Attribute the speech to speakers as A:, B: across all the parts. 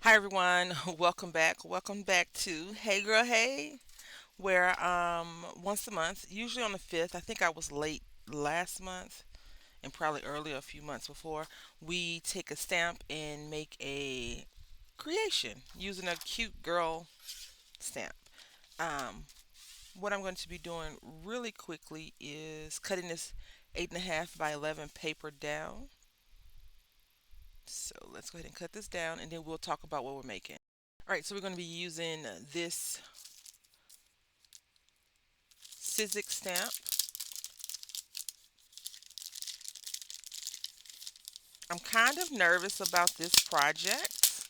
A: Hi everyone, welcome back. Welcome back to Hey Girl Hey, where once a month, usually on the 5th, I think I was late last month and probably earlier a few months before, we take a stamp and make a creation using a cute girl stamp. Um, what I'm going to be doing really quickly is cutting this 8.5 by 11 paper down. So let's go ahead and cut this down and then we'll talk about what we're making. All right, so we're going to be using this Sizzix stamp. I'm kind of nervous about this project.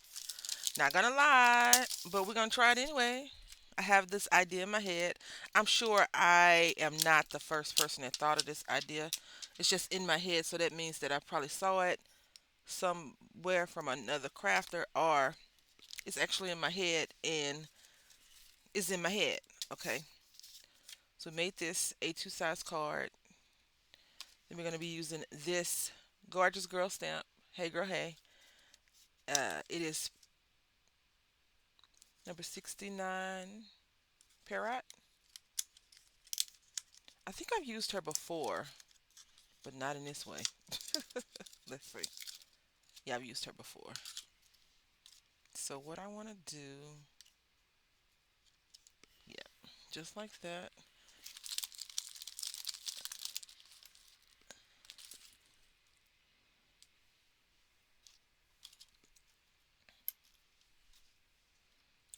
A: Not gonna lie, but we're gonna try it anyway. I have this idea in my head. I'm sure I am not the first person that thought of this idea. It's just in my head, so that means that I probably saw it somewhere from another crafter, or it's actually in my head and is in my head. Okay, so we made this A2 size card. Then we're gonna be using this gorgeous girl stamp. Hey girl, hey. It is number 69 Parrot. I think I've used her before, but not in this way. Let's see. Yeah, I've used her before. So what I want to do, yeah, just like that.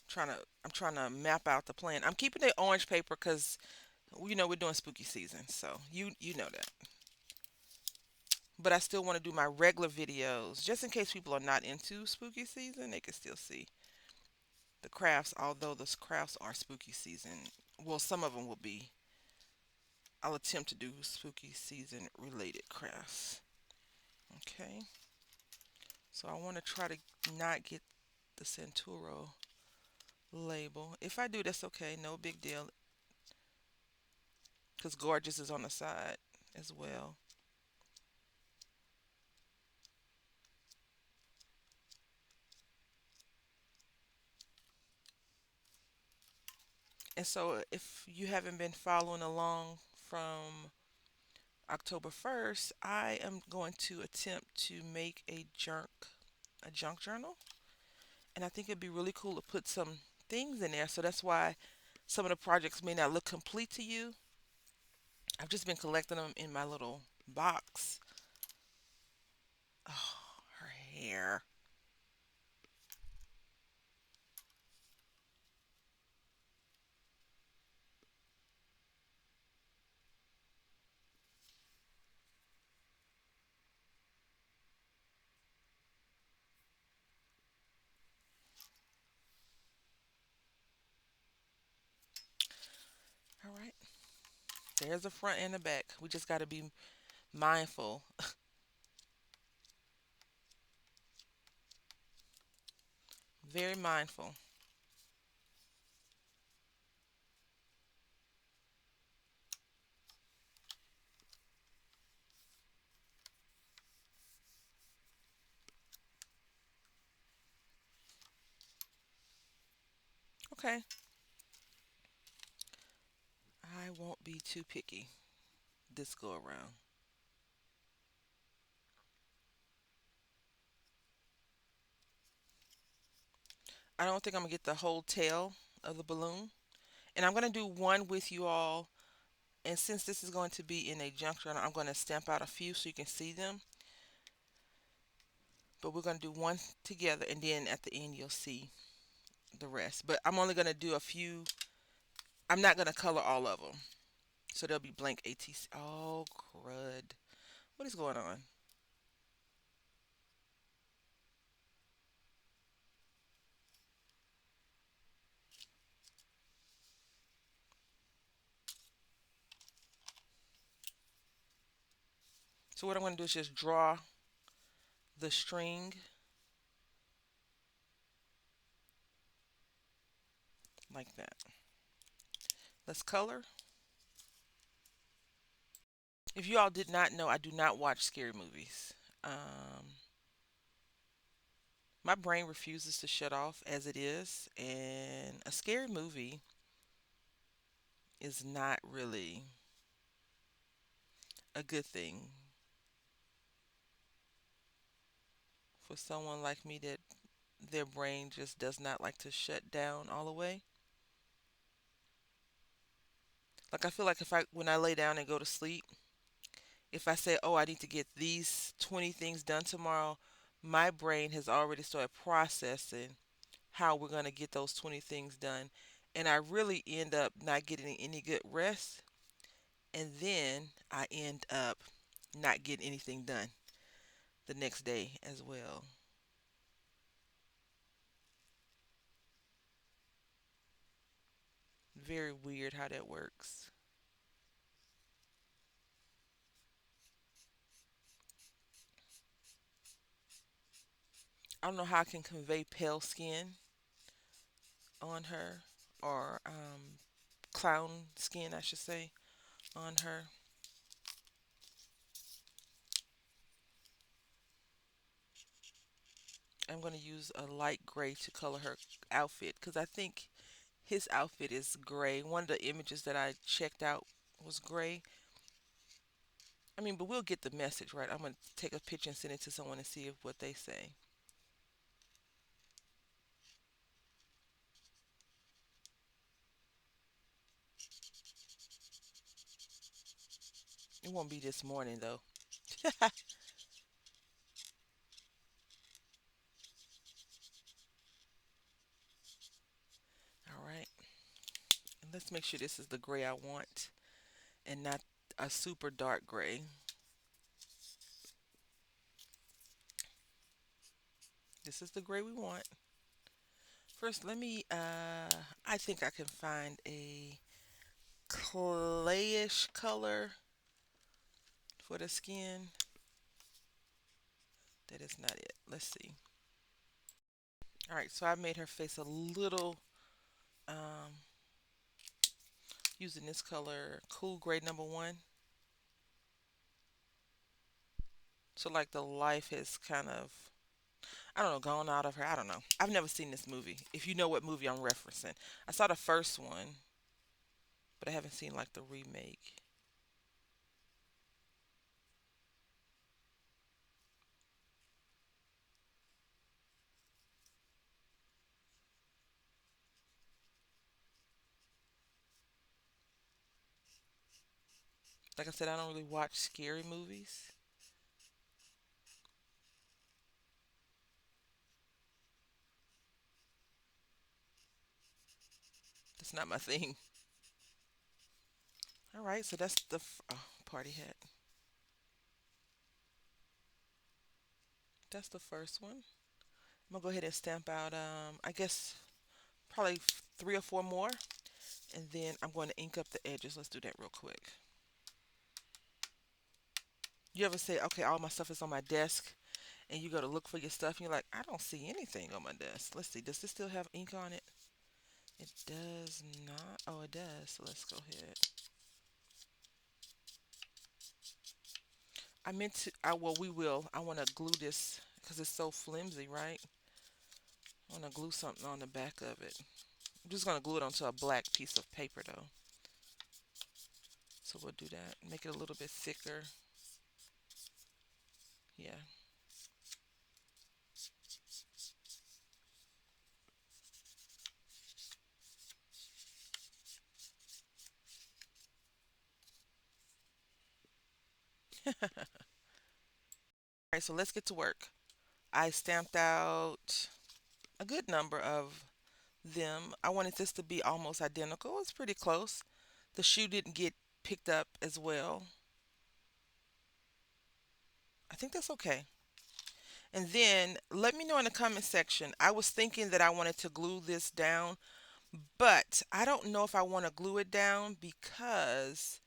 A: Trying to, I'm trying to map out the plan. I'm keeping the orange paper because we're doing spooky season, so you know that. But I still want to do my regular videos just in case people are not into spooky season. They can still see the crafts, although the crafts are spooky season. Well, some of them will be. I'll attempt to do spooky season related crafts. Okay, so I want to try to not get the Centuro label. If I do, that's okay, no big deal, because Gorgeous is on the side as well. And so, if you haven't been following along from October 1st, I am going to attempt to make a junk journal, and I think it'd be really cool to put some things in there. So that's why some of the projects may not look complete to you. I've just been collecting them in my little box. Oh, her hair. All right. There's the front and the back. We just got to be mindful. Very mindful. Okay. I won't be too picky this go around. I don't think I'm going to get the whole tail of the balloon. And I'm going to do one with you all. And since this is going to be in a junk journal, I'm going to stamp out a few so you can see them. But we're going to do one together, and then at the end you'll see the rest. But I'm only going to do a few. I'm not going to color all of them. So there'll be blank ATC. Oh, crud. What is going on? So what I'm going to do is just draw the string like that. Let's color. If you all did not know, I do not watch scary movies. Um, My brain refuses to shut off as it is, and a scary movie is not really a good thing for someone like me that their brain just does not like to shut down all the way. Like I feel like if I when I lay down and go to sleep, if I say, "Oh, I need to get these 20 things done tomorrow," my brain has already started processing how we're going to get those 20 things done. And I really end up not getting any good rest. And then I end up not getting anything done the next day as well. Very weird how that works. I don't know how I can convey pale skin on her, or clown skin, I should say, on her. I'm going to use a light gray to color her outfit because I think his outfit is gray. One of the images that I checked out was gray. I mean, but we'll get the message, right? I'm going to take a picture and send it to someone and see if what they say. It won't be this morning, though. All right. And let's make sure this is the gray I want and not a super dark gray. This is the gray we want. First, I think I can find a clayish color for the skin. That is not it. Let's see. All right, so I made her face a little um, using this color, cool gray number one. So like the life has kind of, I don't know, gone out of her. I don't know. I've never seen this movie. If you know what movie I'm referencing, I saw the first one, but I haven't seen like the remake. Like I said, I don't really watch scary movies. That's not my thing. All right, so that's the party hat. That's the first one. I'm gonna go ahead and stamp out. I guess probably three or four more, and then I'm going to ink up the edges. Let's do that real quick. You ever say, "Okay, all my stuff is on my desk," and you go to look for your stuff, and you're like, "I don't see anything on my desk." Let's see. Does this still have ink on it? It does not. Oh, it does. So let's go ahead. I meant to. Well, we will. I want to glue this because it's so flimsy, right? I want to glue something on the back of it. I'm just going to glue it onto a black piece of paper, though. So we'll do that. Make it a little bit thicker. Yeah. All right, so let's get to work. I stamped out a good number of them. I wanted this to be almost identical. It's pretty close. The shoe didn't get picked up as well. I think that's okay. And then let me know in the comment section. I was thinking that I wanted to glue this down, but I don't know if I want to glue it down because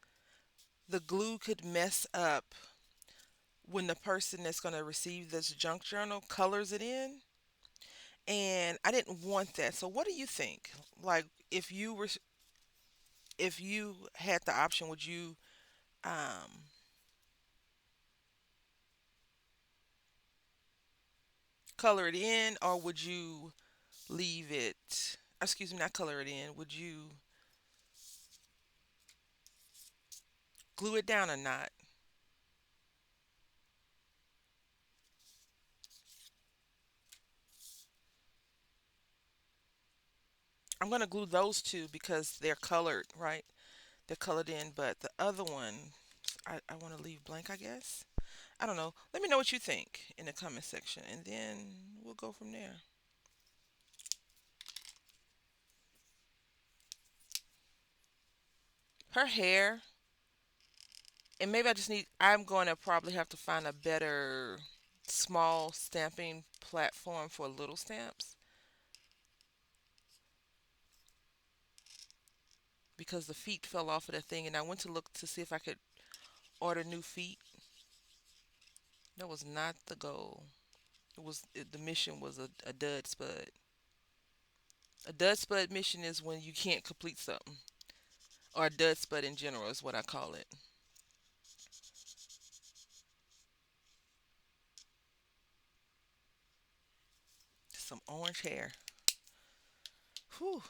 A: the glue could mess up when the person that's going to receive this junk journal colors it in. And I didn't want that. So what do you think? Like if you had the option, would you um color it in, or would you leave it? Excuse me, not color it in. Would you glue it down or not? I'm gonna glue those two because they're colored, right? They're colored in, but the other one, I want to leave blank, I guess. I don't know. Let me know what you think in the comment section, and then we'll go from there. Her hair, and maybe I'm going to probably have to find a better small stamping platform for little stamps because the feet fell off of that thing, and I went to look to see if I could order new feet. That was not the goal. The mission was a dud spud. A dud spud mission is when you can't complete something, or a dud spud in general is what I call it. Some orange hair. Whew.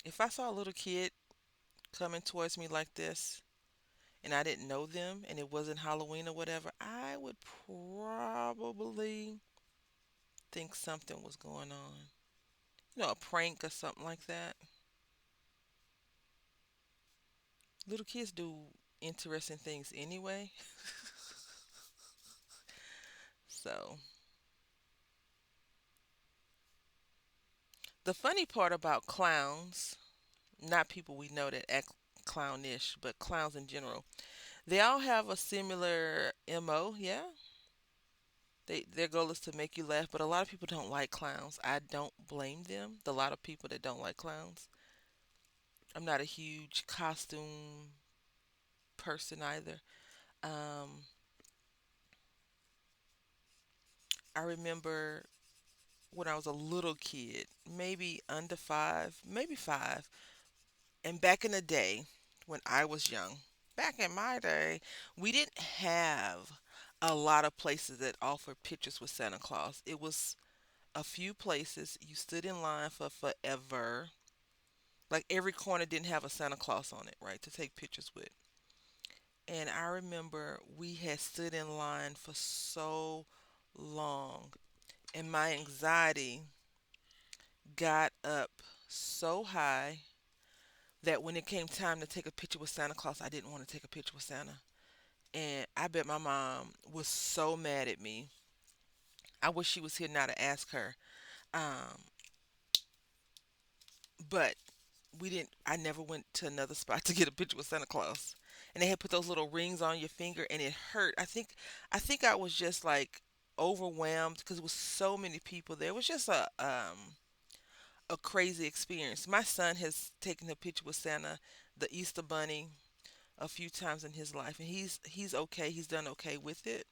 A: If I saw a little kid coming towards me like this and I didn't know them and it wasn't Halloween or whatever, I would probably think something was going on. A prank or something like that. Little kids do interesting things anyway. So, the funny part about clowns, not people we know that act clownish, but clowns in general, they all have a similar MO, yeah? Their goal is to make you laugh, but a lot of people don't like clowns. I don't blame them. The lot of people that don't like clowns. I'm not a huge costume person either. Um, I remember when I was a little kid, maybe under five, maybe five, and back in the day when I was young, back in my day, we didn't have a lot of places that offered pictures with Santa Claus. It was a few places. You stood in line for forever. Like every corner didn't have a Santa Claus on it, right, to take pictures with. And I remember we had stood in line for so long, and my anxiety got up so high that when it came time to take a picture with Santa Claus, I didn't want to take a picture with Santa. And I bet my mom was so mad at me. I wish she was here now to ask her. Um, but we didn't. I never went to another spot to get a picture with Santa Claus. And they had put those little rings on your finger, and it hurt. I think I was just like overwhelmed because it was so many people there. It was just a crazy experience. My son has taken a picture with Santa, the Easter Bunny, a few times in his life, and he's okay. He's done okay with it.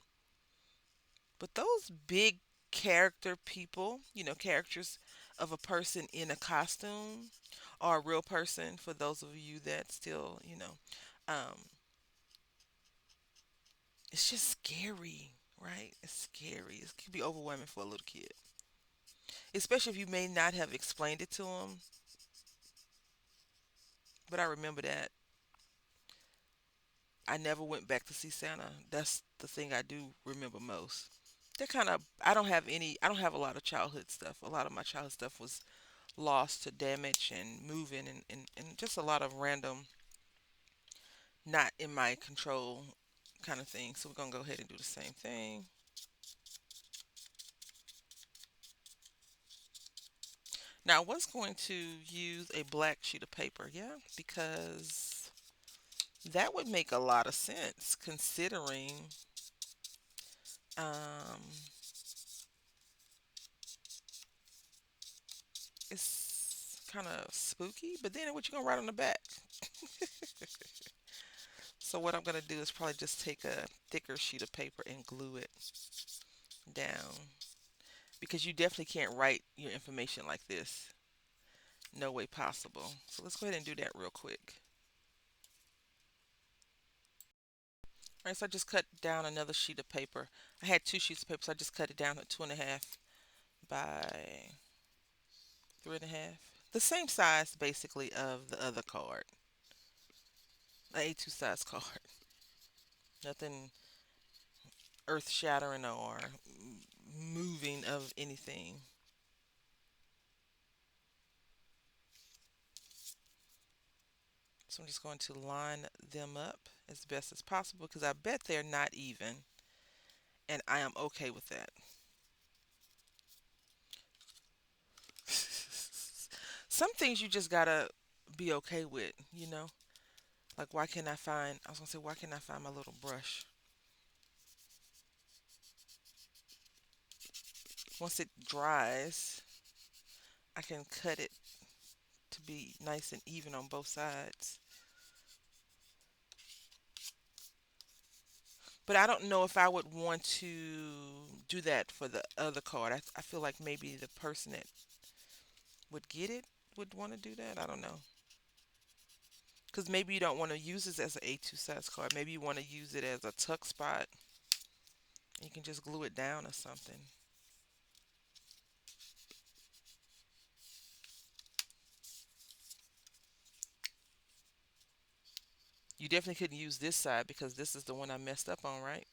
A: But those big character people, characters of a person in a costume or a real person, for those of you that still, it's just scary, right? It's scary. It can be overwhelming for a little kid, especially if you may not have explained it to them. But I remember that I never went back to see Santa. That's the thing I do remember most. They're kind of, I don't have a lot of childhood stuff. A lot of my childhood stuff was lost to damage and moving and just a lot of random, not in my control kind of thing. So we're going to go ahead and do the same thing. Now I was going to use a black sheet of paper, yeah, because that would make a lot of sense considering um, it's kind of spooky. But then what you gonna write on the back? So what I'm gonna do is probably just take a thicker sheet of paper and glue it down because you definitely can't write your information like this. No way possible. So let's go ahead and do that real quick. All right, so I just cut down another sheet of paper. I had two sheets of paper, so I just cut it down to 2.5 by 3.5. The same size, basically, of the other card, the A2 size card. Nothing earth shattering or moving of anything. So I'm just going to line them up as best as possible because I bet they're not even, and I am okay with that. Some things you just gotta be okay with, you know? Like, why can't I find, I was gonna say, why can't I find my little brush? Once it dries, I can cut it to be nice and even on both sides. But I don't know if I would want to do that for the other card. I feel like maybe the person that would get it would want to do that. I don't know. Because maybe you don't want to use this as an A2 size card. Maybe you want to use it as a tuck spot. You can just glue it down or something. You definitely couldn't use this side because this is the one I messed up on, right?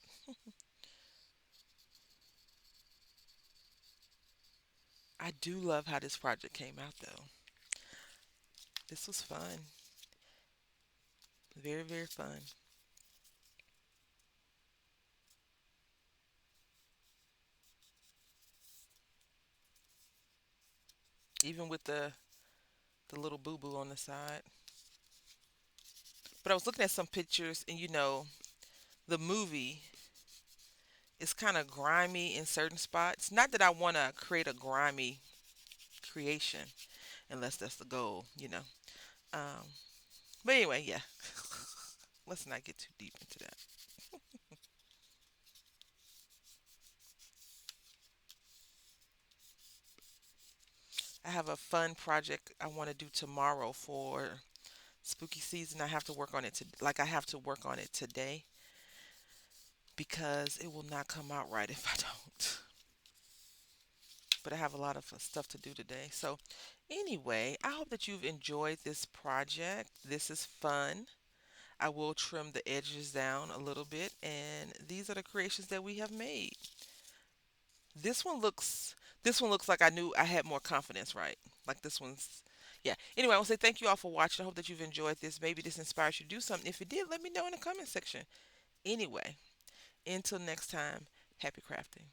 A: I do love how this project came out, though. This was fun. Very, very fun. Even with the little boo boo on the side. But I was looking at some pictures, and the movie is kind of grimy in certain spots. Not that I want to create a grimy creation, unless that's the goal. Um, but anyway, yeah. Let's not get too deep into that. I have a fun project I want to do tomorrow for spooky season. I have to work on it I have to work on it today because it will not come out right if I don't. But I have a lot of stuff to do today. So, anyway, I hope that you've enjoyed this project. This is fun. I will trim the edges down a little bit, and these are the creations that we have made. This one looks this one looks like I knew I had more confidence, right? Like this one's yeah. Anyway, I want to say thank you all for watching. I hope that you've enjoyed this. Maybe this inspires you to do something. If it did, let me know in the comment section. Anyway, until next time, happy crafting.